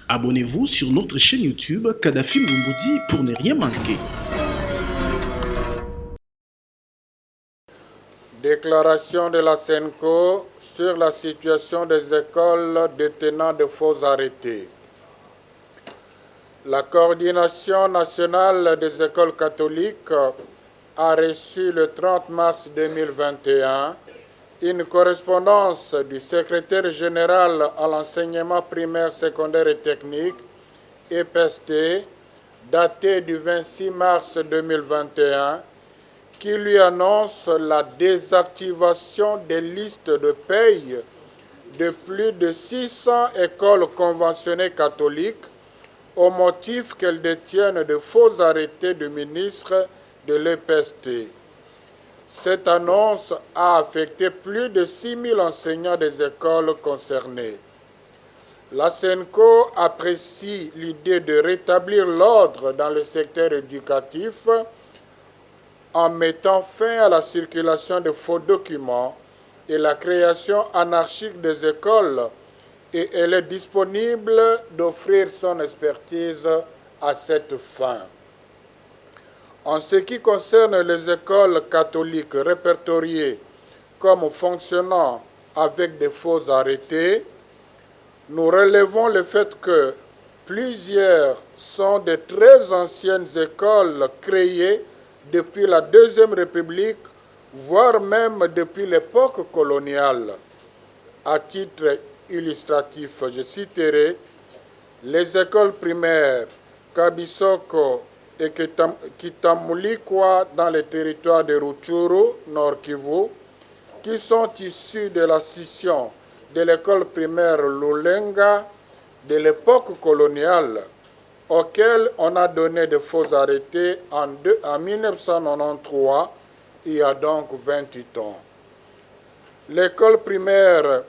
Abonnez-vous sur notre chaîne YouTube Kadhafi Moumoudi pour ne rien manquer. Déclaration de la SENCO sur la situation des écoles détenant de faux arrêtés. La coordination nationale des écoles catholiques a reçu le 30 mars 2021 une correspondance du secrétaire général à l'enseignement primaire, secondaire et technique, EPST, datée du 26 mars 2021, qui lui annonce la désactivation des listes de paye de plus de 600 écoles conventionnées catholiques au motif qu'elles détiennent de faux arrêtés du ministre de l'EPST. Cette annonce a affecté plus de 6 000 enseignants des écoles concernées. La SENCO apprécie l'idée de rétablir l'ordre dans le secteur éducatif en mettant fin à la circulation de faux documents et la création anarchique des écoles, et elle est disponible d'offrir son expertise à cette fin. En ce qui concerne les écoles catholiques répertoriées comme fonctionnant avec des faux arrêtés, nous relevons le fait que plusieurs sont de très anciennes écoles créées depuis la Deuxième République, voire même depuis l'époque coloniale. À titre illustratif, je citerai les écoles primaires Kabisoko et Kitamulikwa dans les territoires de Rutshuru, Nord Kivu, qui sont issus de la scission de l'école primaire Lulenga de l'époque coloniale, auquel on a donné de faux arrêtés en 1993, il y a donc 28 ans. L'école primaire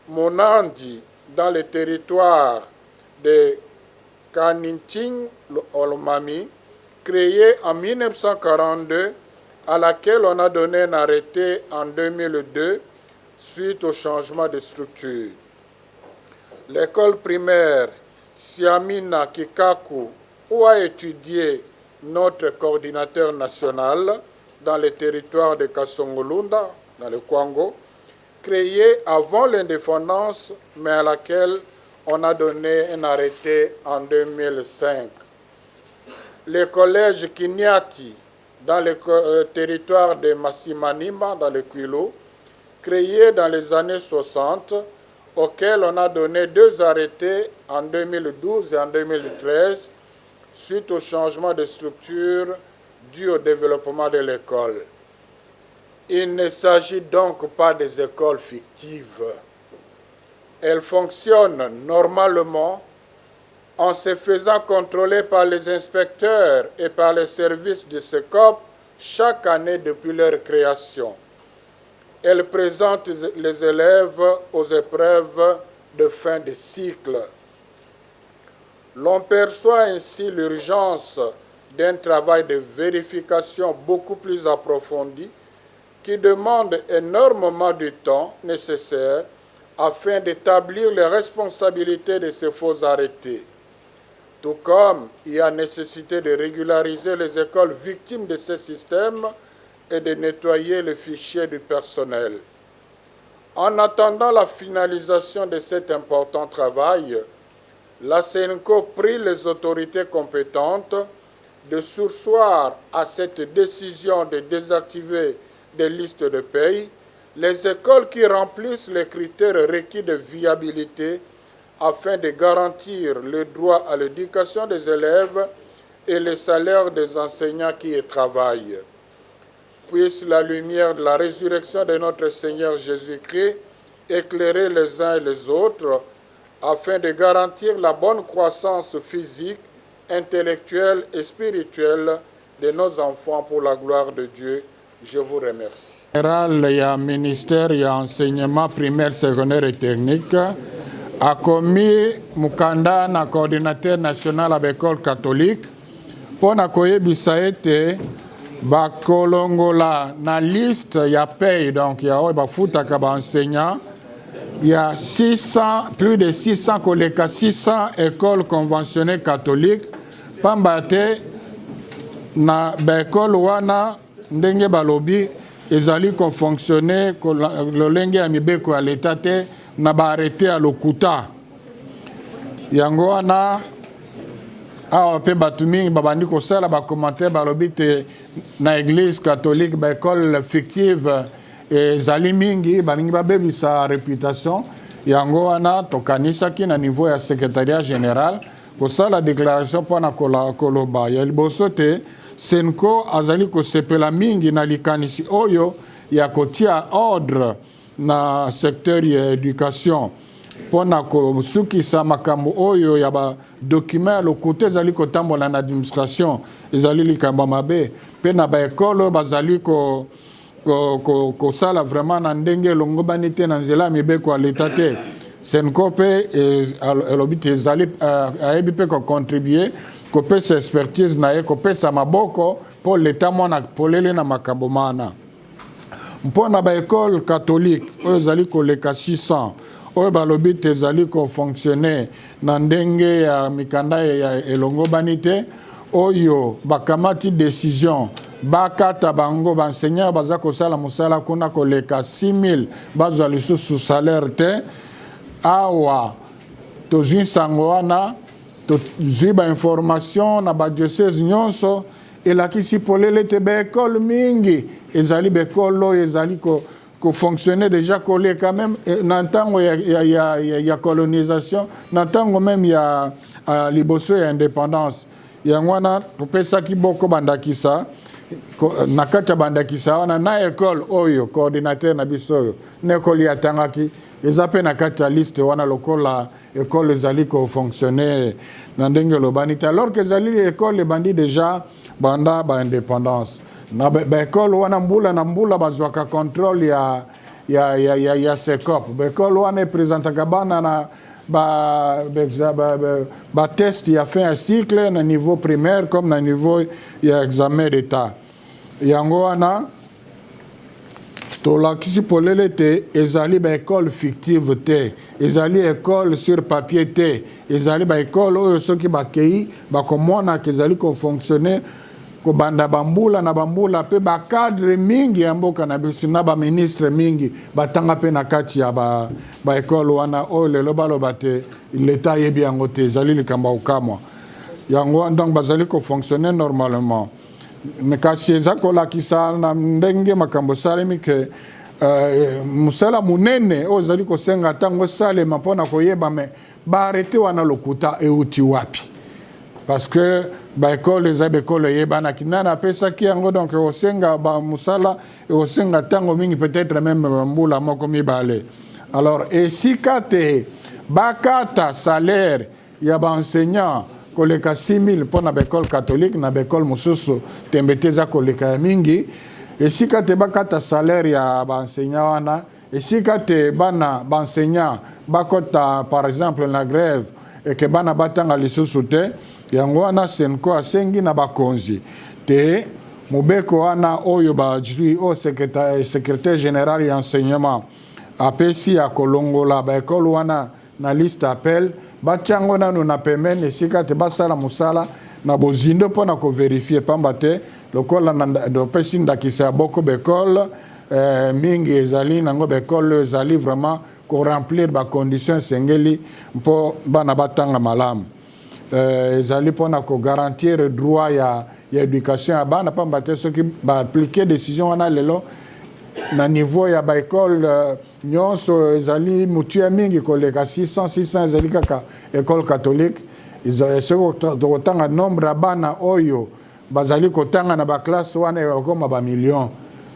Monandi dans le territoire de Kaninting Olomami, créée en 1942, à laquelle on a donné un arrêté en 2002 suite au changement de structure. L'école primaire Siamina Kikaku, où a étudié notre coordinateur national dans le territoire de Kasongolunda, dans le Kwango, créée avant l'indépendance, mais à laquelle on a donné un arrêté en 2005. Le collège Kinyati, dans le territoire de Massimanima, dans le Kwilu, créé dans les années 60, auquel on a donné 2 arrêtés en 2012 et en 2013, suite au changement de structure dû au développement de l'école. Il ne s'agit donc pas des écoles fictives. Elles fonctionnent normalement en se faisant contrôler par les inspecteurs et par les services du SECOP chaque année depuis leur création. Elles présentent les élèves aux épreuves de fin de cycle. L'on perçoit ainsi l'urgence d'un travail de vérification beaucoup plus approfondi qui demande énormément de temps nécessaire afin d'établir les responsabilités de ces faux arrêtés. Tout comme il y a nécessité de régulariser les écoles victimes de ce système et de nettoyer le fichier du personnel. En attendant la finalisation de cet important travail, la SENCO prie les autorités compétentes de surseoir à cette décision de désactiver des listes de paye les écoles qui remplissent les critères requis de viabilité afin de garantir le droit à l'éducation des élèves et les salaires des enseignants qui y travaillent. Puisse la lumière de la résurrection de notre Seigneur Jésus-Christ éclairer les uns et les autres afin de garantir la bonne croissance physique, intellectuelle et spirituelle de nos enfants pour la gloire de Dieu. Je vous remercie. Il y a ministère, il y a enseignement primaire, secondaire et technique. A commis Mukanda na coordinateur national à l'école catholique pour na koyebisa ete bakolongola na liste ya paye, donc ya oyo bafutaka ba enseignant il y a 600, plus de 600 koleka 600 écoles conventionnées catholiques. Pambate na baekole wana ndenge balobi ezali ko fonctionner ko lolenge ya mibeko ya leta te na baarrêté ya lokuta yango wana awa pe batu mingi babandi kosala bacommentaire balobi te na église catholique baekole fictive ezali mingi balingi babebisa réputation yango wana tokanisaki na niveau ya secrétariat général kosala déclaration mpona koloba ya liboso te Senko azali kosepela mingi na likanisi oyo ya kotia ordre na secteur ya éducation mpona kosukisa makambo oyo ya badocument ya lokuta ezali kotambola na administration ezali likambo mabe mpe na baekolo bazali kosala vraiment na ndenge elongobani te na nzela ya mibeko ya leta te Senko mpe elobi te ezali ayebi mpe kocontribue kopesa expertise na ye kopesa maboko mpo leta mwana polele na makambo mana mpona baekole catholique oyo ezali koleka 600 oyo balobi te ezali kofonctionne na ndenge ya mikanda ya elongobani te oyo bakamati décision bakata bango baenseignant baza kosala mosala kuna koleka 6000 bazwa lisusu salaire te awa tozwi nsango wana tozwi bainformation na badiocese nyonso elakisi polele te baekole mingi ezali baekole oyo ezali kofonctionne déjà koleka même na ntango ya colonisation na ntango même ya liboso ya indépendance yango wana topesaki boko bandakisa na kati ya bandakisa wana na ekole oyo coordinateur na biso oyo na ekole yatangaki eza mpe na kati ya liste wana lokola ekole ezali kofonctionne na ndenge elobani te alors que ezali ekole ebandi déjà banda baindépendance na baekole wana mbula na mbula bazwaka contrôle ya secop baekole wana epresentaka bana na batest ya fin ya cycle na niveau primaire comme na niveau ya examen d'état yango wana tolakisi polele te ezali baekole fictive te ezali ekole sur papier te ezali baekole oyo soki bakei bakomonaka ezali kofonctionne kobanda bambula na bambula mpe bacadre mingi ya mboka na biso na baministre mingi batanga mpe na kati ya baekole wana oyo lelo baloba te leta ayebi yango te ezali likambo ya kokamwa yango donc bazali kofonctionne normalement kasi eza kolakisa na ndenge makambo esalemi ke mosala monene oyo ezali kosenga ntango esalema mpona koyeba me baarrete wana lokuta euti wapi parce que baekole eza baekole eyebanaki nani apesaki yango donc ekosenga mosala ekosenga ntango mingi peut-être même bambula moko mibale alors esika te bakata salaire ya baenseignant koleka 6000 mpona baekole catholique na baekole mosusu tembe te eza koleka ya mingi esika te bakata salaire ya baenseignant wana esika te bana baenseignant bakota par exemple na grève eke bana batanga lisusu te yango wana Senko asengi na bakonzi te mobeko wana oyo bazwi o secrétaire général ya enseignement apesi ya kolongola baekole wana na liste appel batiango nanu na pemene esika te basala mosala na bozindo mpona koverifie pamba te lokola dopesi ndakisa ya boko baekole mingi ezali nango baekole ezali vraiment koremplir bacondition esengeli mpo bana batanga malamu ezali mpona kogarantir droit ya éducation ya bana pamba te soki baaplike décision wana lelo na niveau ya baekole nyonso ezali mutu ya mingi koleka 600 ezali kaka ekole catholique soki tokotanga nombre ya bana oyo bazali kotanga na baklasse wana ekokoma bamillion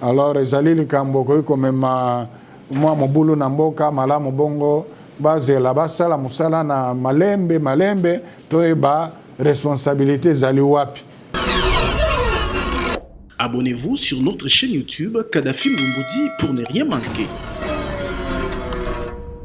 alors ezali likambo koki komema mwa mobulu na mboka malamu bongo bazela basala mosala na malembe toyeba responsabilité ezali wapi. Abonnez-vous sur notre chaîne YouTube Kadhafi Moumoudi pour ne rien manquer.